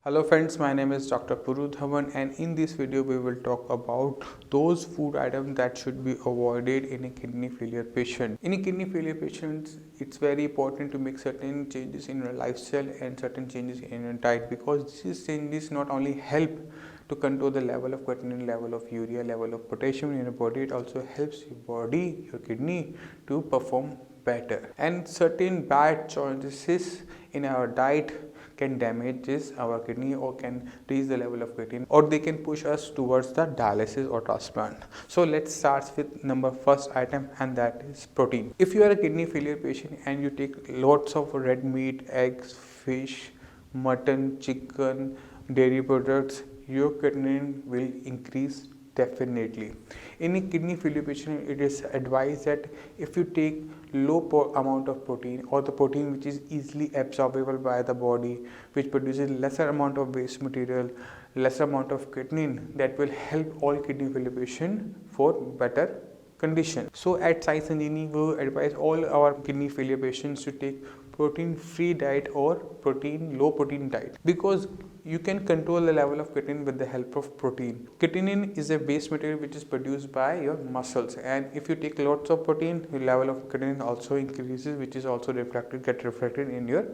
Hello friends, my name is Dr. Puru Dhawan, and in this video we will talk about those food items that should be avoided in a kidney failure patient. In a kidney failure patient, it's very important to make certain changes in your lifestyle and certain changes in your diet, because these changes not only help to control the level of creatinine, level of urea, level of potassium in your body, it also helps your body, your kidney to perform better. And certain bad choices in our diet can damage our kidney or can reach the level of creatinine, or they can push us towards the dialysis or transplant. So let's start with first item, and that is protein. If you are a kidney failure patient and you take lots of red meat, eggs, fish, mutton, chicken, dairy products, your creatinine will increase definitely. In a kidney failure patient, it is advised that if you take low amount of protein, or the protein which is easily absorbable by the body, which produces lesser amount of waste material, lesser amount of creatinine, that will help all kidney failure patient for better condition. So at Sai Sanjivani, we advise all our kidney failure patients to take protein free diet or low protein diet, because you can control the level of creatinine with the help of protein. Creatinine is a waste material which is produced by your muscles, and if you take lots of protein, your level of creatinine also increases, which is also get reflected in your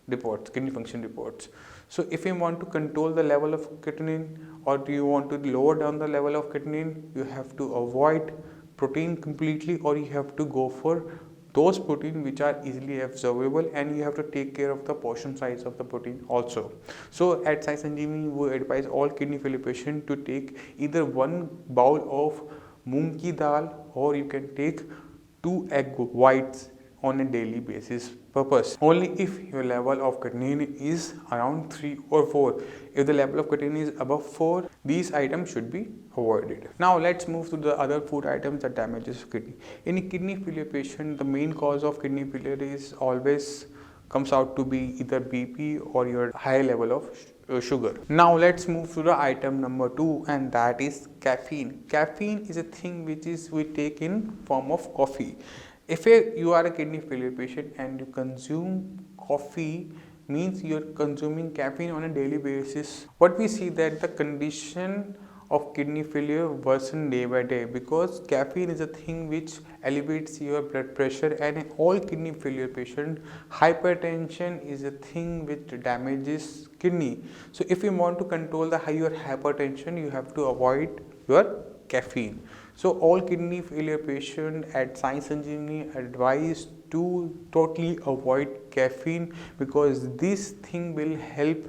reports, kidney function reports. So if you want to control the level of creatinine, or do you want to lower down the level of creatinine, you have to avoid protein completely, or you have to go for those protein which are easily absorbable, and you have to take care of the portion size of the protein also. So at Sai Sanjivani, we advise all kidney failure patients to take either one bowl of moong ki dal, or you can take 2 egg whites on a daily basis purpose. Only if your level of creatinine is around 3 or 4. If the level of creatinine is above 4, these items should be avoided. Now let's move to the other food items that damages kidney. In a kidney failure patient, the main cause of kidney failure is always comes out to be either BP or your high level of sugar. Now let's move to the item number 2, and that is caffeine. Caffeine is a thing which we take in form of coffee. If you are a kidney failure patient and you consume coffee, means you are consuming caffeine on a daily basis. What we see that the condition of kidney failure worsen day by day, because caffeine is a thing which elevates your blood pressure, and in all kidney failure patient, hypertension is a thing which damages kidney. So if you want to control the higher hypertension, you have to avoid your caffeine. So all kidney failure patients at Sai Sanjivani advised to totally avoid caffeine, because this thing will help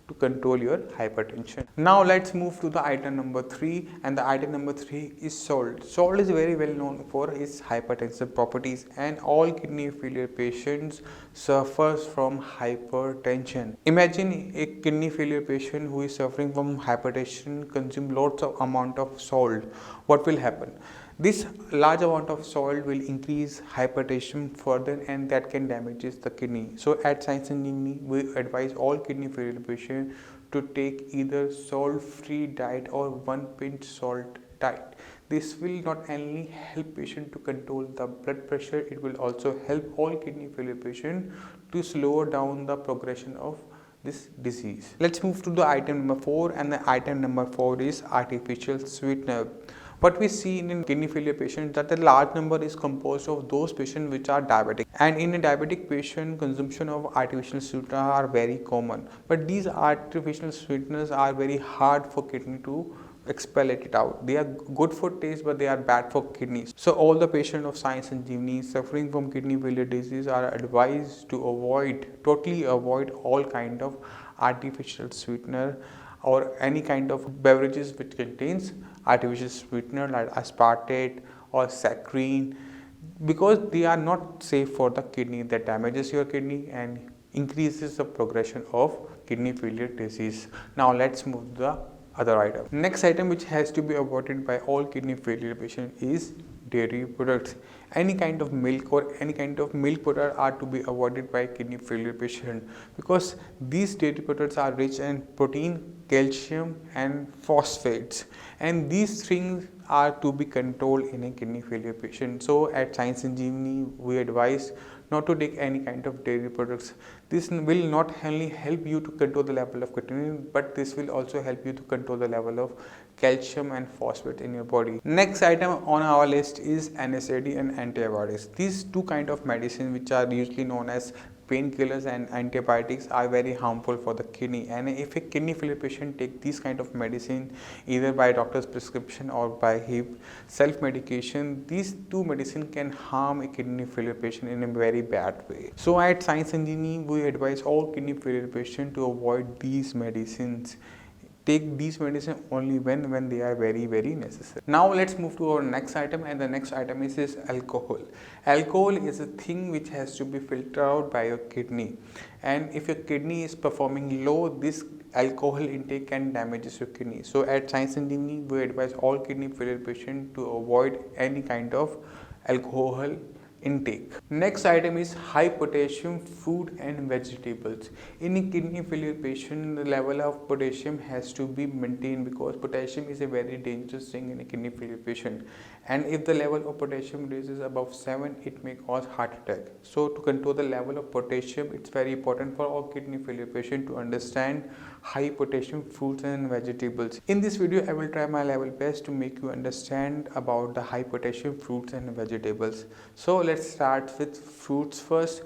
to control your hypertension. Now let's move to the item number 3, and the item number 3 is salt. Salt is very well known for its hypertensive properties, and all kidney failure patients suffers from hypertension. Imagine a kidney failure patient who is suffering from hypertension consume lots of amount of salt. What will happen? This large amount of salt will increase hypertension further, and that can damages the kidney. So at Sai Sanjivani, we advise all kidney failure patients to take either salt-free diet or 1 pinch salt diet. This will not only help patient to control the blood pressure, it will also help all kidney failure patient to slow down the progression of this disease. Let's move to the item number 4, and the item number 4 is artificial sweetener. What we see in kidney failure patients, that a large number is composed of those patients which are diabetic, and in a diabetic patient, consumption of artificial sweeteners are very common. But these artificial sweeteners are very hard for kidney to expel it out. They are good for taste, but they are bad for kidneys. So all the patients of Sai Sanjivani suffering from kidney failure disease are advised to totally avoid all kind of artificial sweetener or any kind of beverages which contains artificial sweetener like aspartate or saccharine, because they are not safe for the kidney. That damages your kidney and increases the progression of kidney failure disease. Now let's move to the other item. Next item which has to be avoided by all kidney failure patients is dairy products. Any kind of milk or any kind of milk product are to be avoided by kidney failure patient, because these dairy products are rich in protein, calcium and phosphates, and these things are to be controlled in a kidney failure patient. So at Sai Sanjivani, we advise not to take any kind of dairy products. This will not only help you to control the level of creatinine, but this will also help you to control the level of calcium and phosphate in your body. Next item on our list is NSAID and antibiotics. These two kind of medicine, which are usually known as painkillers and antibiotics, are very harmful for the kidney, and if a kidney failure patient take these kind of medicine either by doctor's prescription or by his self medication, these two medicine can harm a kidney failure patient in a very bad way. So at Sai Sanjivani, we advise all kidney failure patients to avoid these medicines. Take these medicine only when they are very necessary. Now let's move to our next item, and the next item is alcohol. Alcohol is a thing which has to be filtered out by your kidney, and if your kidney is performing low, this alcohol intake can damages your kidney. So at Sai Sanjivani, we advise all kidney failure patients to avoid any kind of alcohol intake. Next item is high potassium fruit and vegetables. In a kidney failure patient, the level of potassium has to be maintained, because potassium is a very dangerous thing in a kidney failure patient, and if the level of potassium rises above 7, it may cause heart attack. So to control the level of potassium, it's very important for all kidney failure patient to understand high potassium fruits and vegetables. In this video, I will try my level best to make you understand about the high potassium fruits and vegetables. So let's start with fruits first.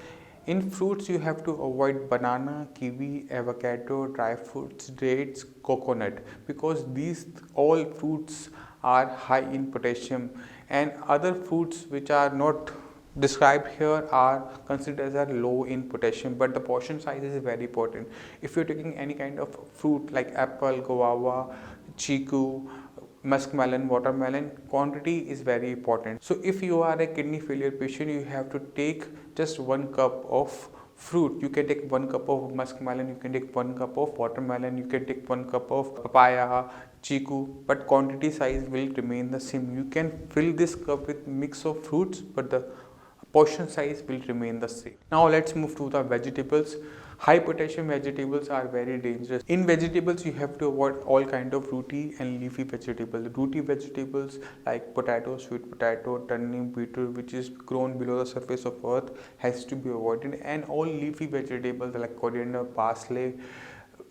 In fruits, you have to avoid banana, kiwi, avocado, dry fruits, dates, coconut, because these all fruits are high in potassium, and other fruits which are not described here are considered as low in potassium, but the portion size is very important. If you're taking any kind of fruit like apple, guava, chiku, muskmelon, watermelon, quantity is very important. So if you are a kidney failure patient, you have to take just 1 cup of fruit. You can take 1 cup of muskmelon, you can take 1 cup of watermelon, you can take 1 cup of papaya, chiku, but quantity size will remain the same. You can fill this cup with mix of fruits, but the portion size will remain the same. Now let's move to the vegetables. High potassium vegetables are very dangerous. In vegetables, you have to avoid all kind of rooty and leafy vegetables. Rooty vegetables like potato, sweet potato, turnip, beetroot, which is grown below the surface of earth, has to be avoided, and all leafy vegetables like coriander, parsley,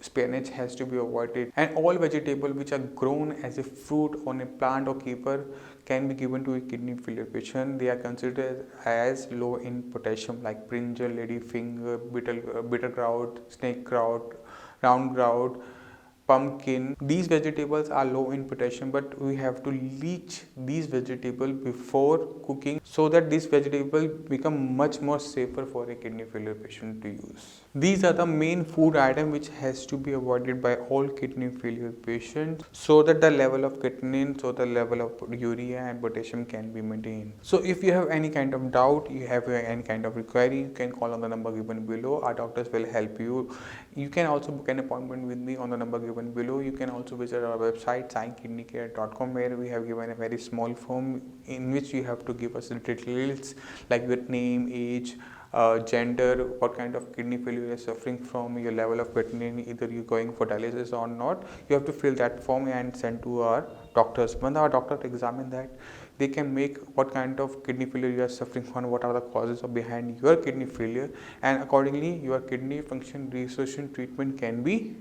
spinach has to be avoided, and all vegetables which are grown as a fruit on a plant or keeper can be given to a kidney failure patient. They are considered as low in potassium, like brinjal, ladyfinger, bitter gourd, snake gourd, round gourd, pumpkin. These vegetables are low in potassium, but we have to leach these vegetables before cooking, so that these vegetables become much more safer for a kidney failure patient to use. These are the main food items which has to be avoided by all kidney failure patients, so that the level of creatinine, so the level of urea and potassium can be maintained. So if you have any kind of doubt, you have any kind of query, you can call on the number given below. Our doctors will help you. You can also book an appointment with me on the number given below. You can also visit our website sainkidneycare.com, where we have given a very small form in which you have to give us the details like your name, age, gender, what kind of kidney failure you are suffering from, your level of creatinine, either you going for dialysis or not. You have to fill that form and send to our doctors. When our doctor examine that, they can make what kind of kidney failure you are suffering from, what are the causes of behind your kidney failure, and accordingly your kidney function restoration treatment can be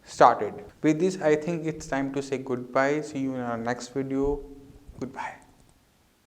started. With this, I think it's time to say goodbye. See you in our next video. Goodbye.